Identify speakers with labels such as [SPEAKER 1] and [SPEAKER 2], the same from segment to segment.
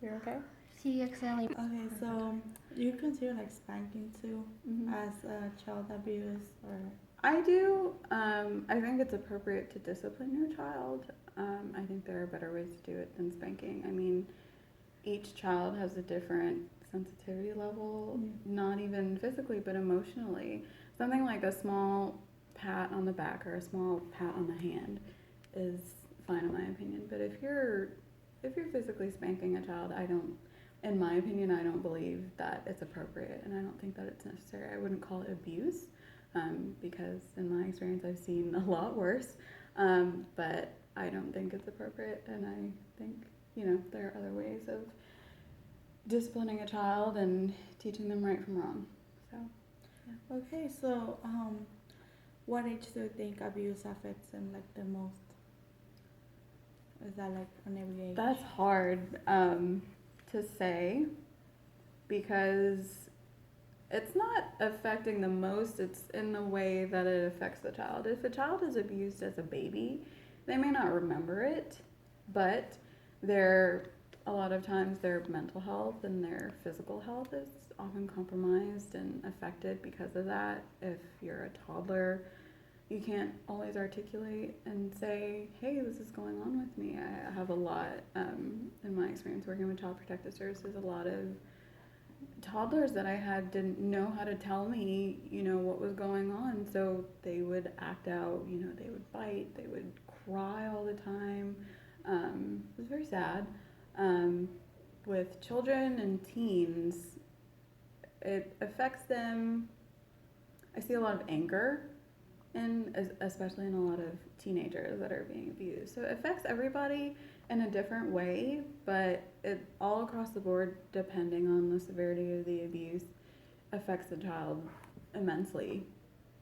[SPEAKER 1] You're okay?
[SPEAKER 2] She accidentally.
[SPEAKER 3] Okay, so you consider like spanking too
[SPEAKER 1] Mm-hmm.
[SPEAKER 3] as child abuse or
[SPEAKER 1] I do. I think it's appropriate to discipline your child. I think there are better ways to do it than spanking. I mean, each child has a different sensitivity level, not even physically, but emotionally. Something like a small pat on the back or a small pat on the hand is fine in my opinion. But if you're physically spanking a child, I don't in my opinion, I don't believe that it's appropriate, and I don't think that it's necessary. I wouldn't call it abuse, because in my experience, I've seen a lot worse. But I don't think it's appropriate, and I think there are other ways of disciplining a child and teaching them right from wrong. So, yeah.
[SPEAKER 3] okay. So what age do you think abuse affects them like the most? Is that like on every age?
[SPEAKER 1] That's hard to say because it's not affecting the most, it's in the way that it affects the child. If a child is abused as a baby, they may not remember it, but a lot of times their mental health and their physical health is often compromised and affected because of that. If you're a toddler, you can't always articulate and say, hey, this is going on with me. I have a lot, in my experience working with Child Protective Services, a lot of toddlers that I had didn't know how to tell me, what was going on. So they would act out, they would bite, they would cry all the time. It was very sad. With children and teens, it affects them. I see a lot of anger, and especially in a lot of teenagers that are being abused. So it affects everybody in a different way, but it all across the board, depending on the severity of the abuse, affects the child immensely.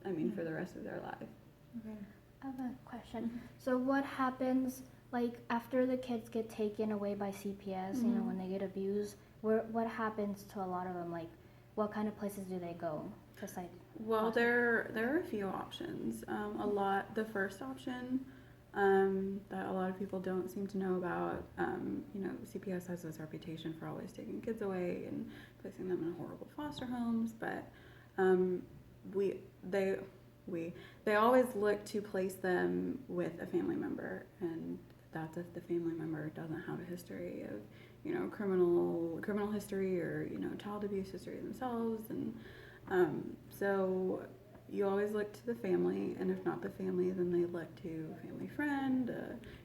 [SPEAKER 1] I mean, for the rest of their life.
[SPEAKER 3] Okay.
[SPEAKER 2] I have a question. So what happens like after the kids get taken away by CPS? When they get abused, what happens to a lot of them? Like, what kind of places do they go? Just like.
[SPEAKER 1] Well, there are a few options. The first option that a lot of people don't seem to know about. CPS has this reputation for always taking kids away and placing them in horrible foster homes, but we they we they always look to place them with a family member, and that's if the family member doesn't have a history of criminal history or child abuse history themselves, and so you always look to the family, and if not the family, then they look to a family friend,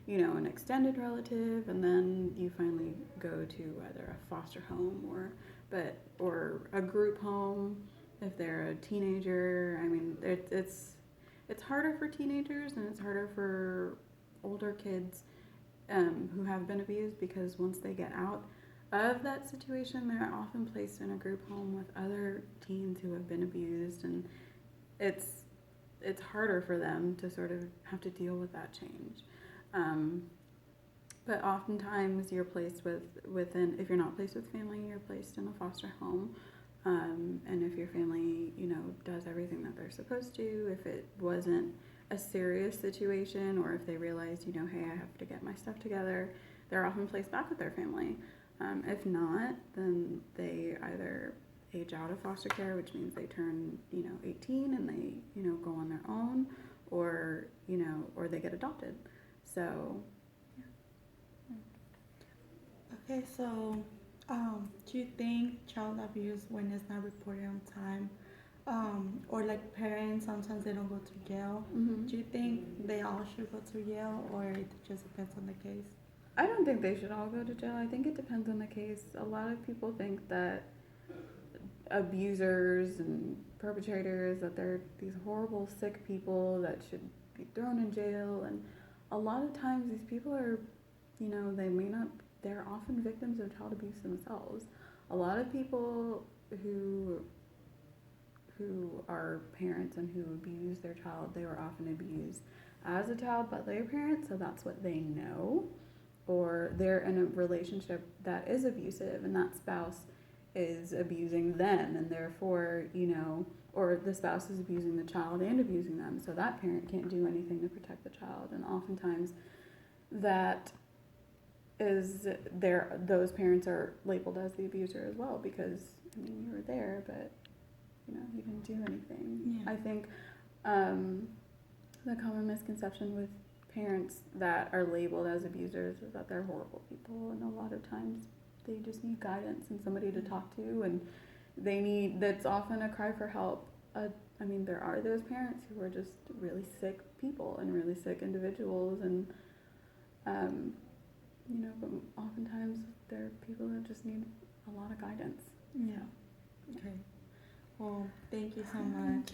[SPEAKER 1] an extended relative, and then you finally go to either a foster home or a group home if they're a teenager. I mean, it's harder for teenagers and it's harder for older kids who have been abused, because once they get out of that situation, they're often placed in a group home with other teens who have been abused, and it's harder for them to sort of have to deal with that change. But oftentimes you're placed if you're not placed with family, you're placed in a foster home. And if your family, does everything that they're supposed to, if it wasn't a serious situation, or if they realize, hey, I have to get my stuff together, they're often placed back with their family. If not, then they either age out of foster care, which means they turn, 18 and they, go on their own, or they get adopted. So,
[SPEAKER 3] Okay, so do you think child abuse when it's not reported on time, or like parents sometimes they don't go to jail? Do you think they all should go to jail, or it just depends on the case?
[SPEAKER 1] I don't think they should all go to jail. I think it depends on the case. A lot of people think that abusers and perpetrators, that they're these horrible, sick people that should be thrown in jail. And a lot of times these people are, they're often victims of child abuse themselves. A lot of people who are parents and who abuse their child, they were often abused as a child by their parents, so that's what they know. Or they're in a relationship that is abusive, and that spouse is abusing them, and therefore, or the spouse is abusing the child and abusing them, so that parent can't do anything to protect the child. And oftentimes that is there those parents are labeled as the abuser as well, because I mean, you were there, but you know, you didn't do anything.
[SPEAKER 3] Yeah.
[SPEAKER 1] I think the common misconception with parents that are labeled as abusers is that they're horrible people, and a lot of times they just need guidance and somebody to talk to, and that's often a cry for help. I mean, there are those parents who are just really sick people and really sick individuals, and you know, but oftentimes they're people that just need a lot of guidance.
[SPEAKER 3] Yeah. Okay. Well, thank you so much.